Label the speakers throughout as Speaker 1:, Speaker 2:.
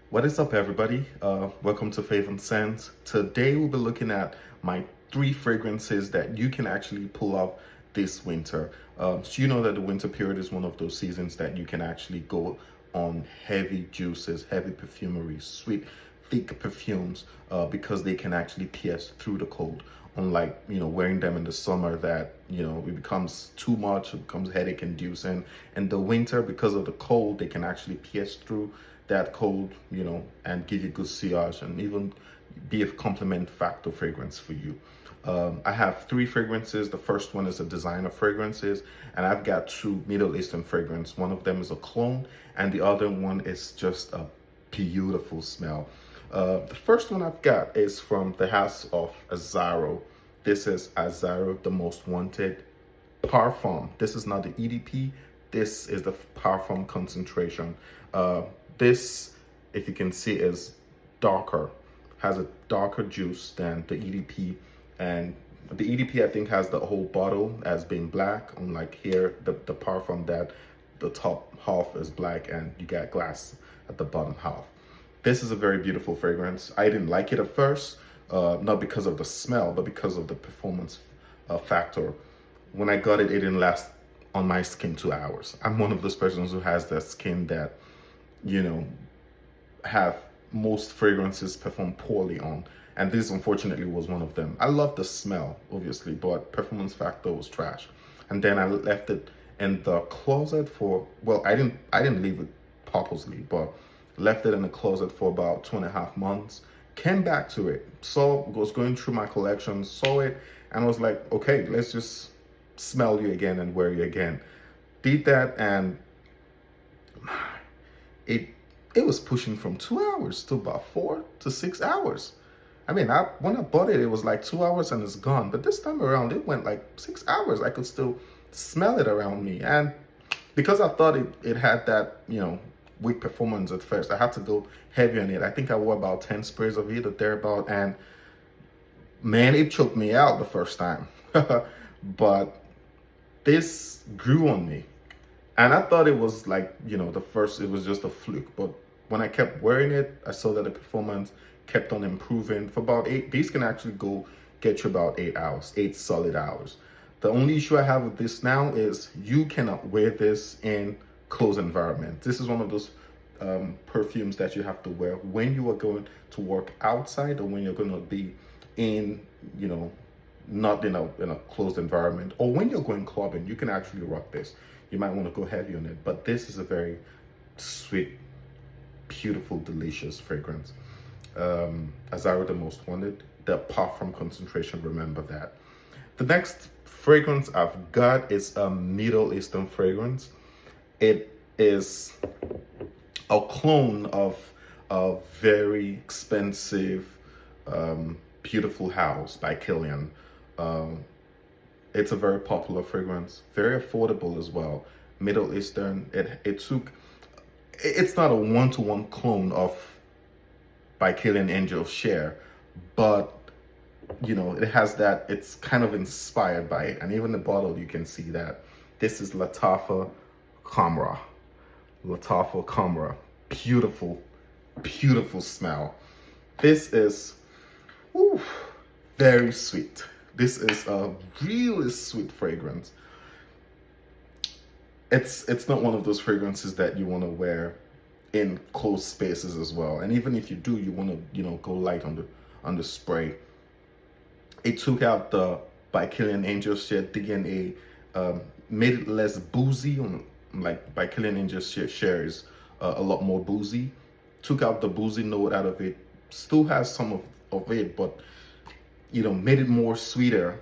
Speaker 1: What is up, everybody? Welcome to Faith and Sense. Today we'll be looking at my three fragrances that you can actually pull off this winter. So you know that the winter period is one of those seasons that you can actually go on heavy juices, heavy perfumery, sweet, thick perfumes, because they can actually pierce through the cold. Unlike wearing them in the summer, that it becomes too much, it becomes headache inducing. In the winter, because of the cold, they can actually pierce through that cold, and give you good sillage and even be a complement factor fragrance for you. I have three fragrances. The first one is a designer fragrances, and I've got two Middle Eastern fragrance. One of them is a clone, and the other one is just a beautiful smell. The first one I've got is from the house of Azzaro. This is Azzaro, the most wanted parfum. This is not the EDP. This is the parfum concentration. This, if you can see, is darker, has a darker juice than the EDP. And the EDP, I think, has the whole bottle as being black, unlike here, the parfum, that the top half is black and you got glass at the bottom half. This is a very beautiful fragrance. I didn't like it at first, not because of the smell, but because of the performance factor. When I got it, it didn't last on my skin 2 hours. I'm one of those persons who has that skin that have most fragrances perform poorly on, and this unfortunately was one of them. I love the smell, obviously, but performance factor was trash. And then I left it in the closet for, well, I didn't leave it purposely, but left it in the closet for about 2.5 months. Came back to it, was going through my collection, saw it, and was like, okay, let's just smell you again and wear you again. Did that, and it was pushing from 2 hours to about 4 to 6 hours. I mean, when I bought it, it was like 2 hours and it's gone. But this time around, it went like 6 hours. I could still smell it around me. And because I thought it had that, weak performance at first, I had to go heavy on it. I think I wore about 10 sprays of it or thereabout. And man, it choked me out the first time. But this grew on me. And I thought it was like, it was just a fluke. But when I kept wearing it, I saw that the performance kept on improving. For about 8, these can actually get you about 8 hours, 8 solid hours. The only issue I have with this now is you cannot wear this in closed environment. This is one of those perfumes that you have to wear when you are going to work outside, or when you're going to be in, not in a closed environment, or when you're going clubbing. You can actually rock this. You might want to go heavy on it, but this is a very sweet, beautiful, delicious fragrance. Azzaro, the most wanted. The parfum concentration, remember that. The next fragrance I've got is a Middle Eastern fragrance. It is a clone of a very expensive, beautiful house by Kilian. It's a very popular fragrance, very affordable as well. Middle Eastern. It's not a one-to-one clone of by Killing Angels Share, but it has that. It's kind of inspired by it, and even the bottle, you can see that. This is Lattafa Khamrah. Lattafa Khamrah. Beautiful, beautiful smell. This is very sweet. This is a really sweet fragrance. It's not one of those fragrances that you want to wear in closed spaces as well. And even if you do, you want to go light on the spray. It took out the by Killing Angels share, digging made it less boozy. Like by Killing Angels share is a lot more boozy. Took out the boozy note out of it. Still has some of it, but made it more sweeter,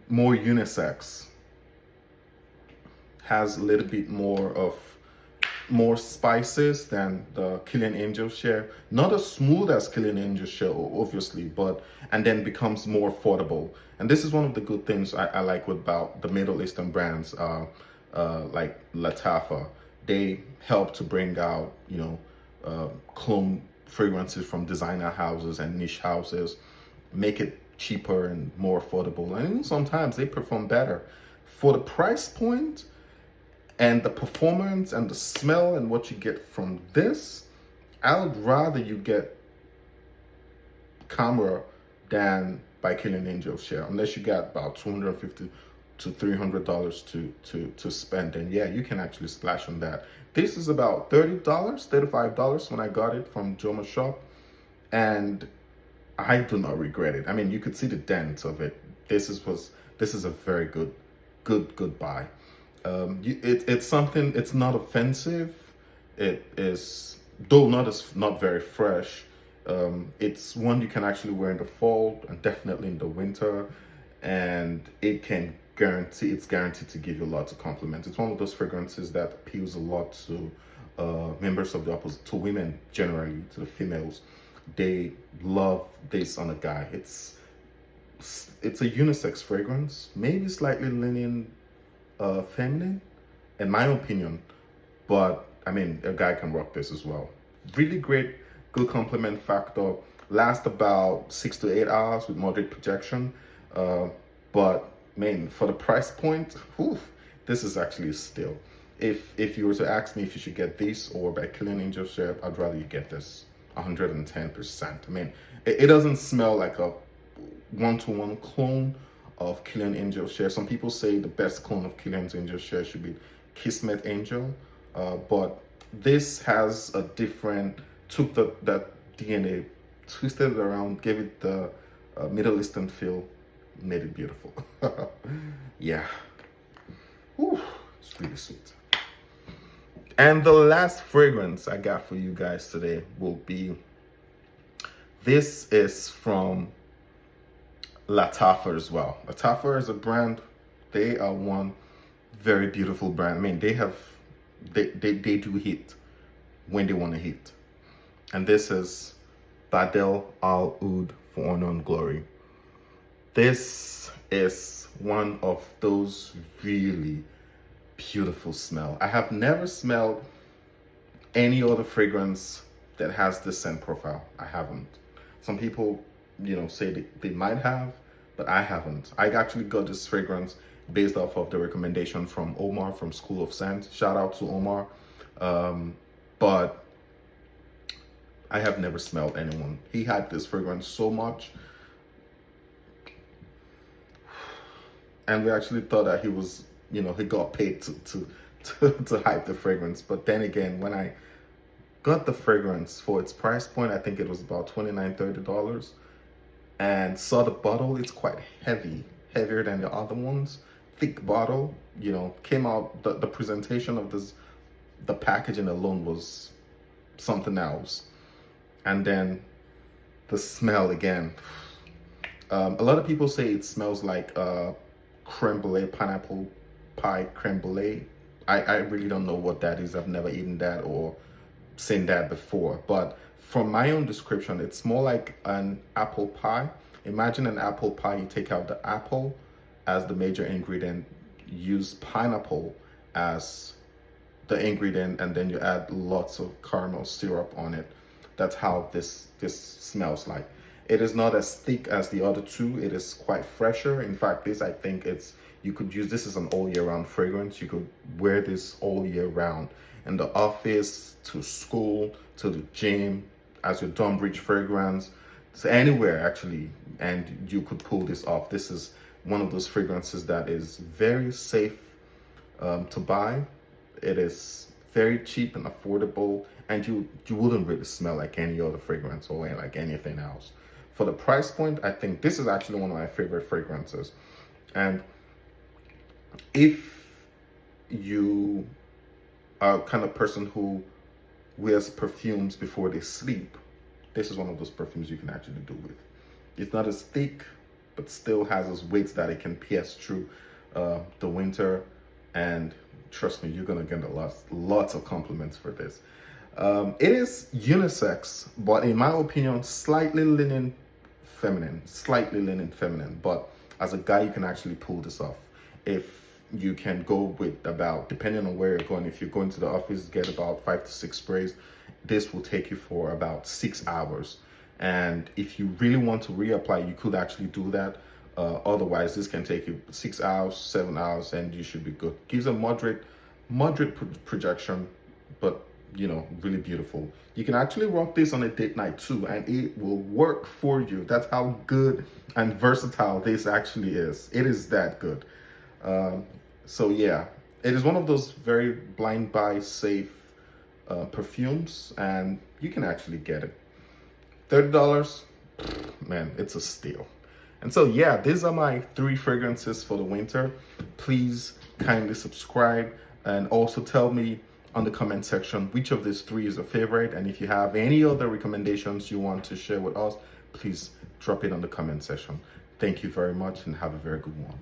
Speaker 1: more unisex. Has a little bit more spices than the Killing Angel share. Not as smooth as Killing Angel share, obviously, and then becomes more affordable. And this is one of the good things I like about the Middle Eastern brands, like Lattafa. They help to bring out, clone fragrances from designer houses and niche houses, make it cheaper and more affordable. And sometimes they perform better. For the price point, And the performance and the smell and what you get from this, I would rather you get Khamrah than by Killing Angel's share, unless you got about $250 to $300 to spend. And yeah, you can actually splash on that. This is about $30, $35 when I got it from Joma's shop, and I do not regret it. I mean, you could see the dent of it. This is a very good buy. It's something. It's not offensive. It is, though not very fresh. It's one you can actually wear in the fall and definitely in the winter, and it's guaranteed to give you lots of compliments. It's one of those fragrances that appeals a lot to members of the opposite, to women generally, to the females. They love this on a guy. It's a unisex fragrance, maybe slightly leaning feminine, in my opinion, but I mean, a guy can rock this as well. Really great, good compliment factor. Lasts about 6 to 8 hours with moderate projection. But man, for the price point, whew, this is actually a steal. If you were to ask me if you should get this or by Killing Angel share, I'd rather you get this 110%. I mean, it doesn't smell like a one-to-one clone of Killing Angel share. Some people say the best clone of Killing Angel share should be Kismet Angel, but this has a different, took that DNA, twisted it around, gave it the Middle Eastern feel, made it beautiful. Yeah. Whew, it's really sweet. And the last fragrance I got for you guys today will be, this is from Lattafa as well. Lattafa is a brand. They are one very beautiful brand. I mean, they do hit when they want to hit. And this is Badel Al Oud for Honor and Glory. This is one of those really beautiful smell. I have never smelled any other fragrance that has this scent profile. I haven't. Some people, say they might have, but I haven't. I actually got this fragrance based off of the recommendation from Omar from School of Scent. Shout out to Omar. But I have never smelled anyone. He had this fragrance so much, and we actually thought that he was, he got paid to hype the fragrance. But then again, when I got the fragrance for its price point, I think it was about $29, $30, and saw the bottle, it's quite heavier than the other ones. Thick bottle, came out, the presentation of this, the packaging alone was something else. And then the smell again. A lot of people say it smells like creme brulee, pineapple pie creme brulee. I really don't know what that is. I've never eaten that or seen that before. But from my own description, it's more like an apple pie. Imagine an apple pie. You take out the apple as the major ingredient, use pineapple as the ingredient, and then you add lots of caramel syrup on it. That's how this smells like. It is not as thick as the other two. It is quite fresher. In fact, this, I think you could use this as an all year round fragrance. You could wear this all year round in the office, to school, to the gym, as your Dunbridge fragrance, so anywhere actually, and you could pull this off. This is one of those fragrances that is very safe to buy. It is very cheap and affordable, and you wouldn't really smell like any other fragrance or like anything else. For the price point, I think this is actually one of my favorite fragrances. And if you are kind of person who wears perfumes before they sleep, this is one of those perfumes you can actually do with. It's not as thick, but still has those weights that it can pierce through the winter. And trust me, you're gonna get lots of compliments for this. It is unisex, but in my opinion, slightly leaning feminine. But as a guy, you can actually pull this off. If you can go with about, depending on where you're going, if you're going to the office, get about 5 to 6 sprays. This will take you for about 6 hours. And if you really want to reapply, you could actually do that. Otherwise, this can take you 6 hours, 7 hours, and you should be good. Gives a moderate moderate projection, but you know, really beautiful. You can actually rock this on a date night too, and it will work for you. That's how good and versatile this actually is. It is that good. So yeah, it is one of those very blind buy safe perfumes, and you can actually get it. $30, man, it's a steal. And so yeah, these are my 3 fragrances for the winter. Please kindly subscribe, and also tell me on the comment section which of these 3 is your favorite, and if you have any other recommendations you want to share with us, please drop it on the comment section. Thank you very much, and have a very good one.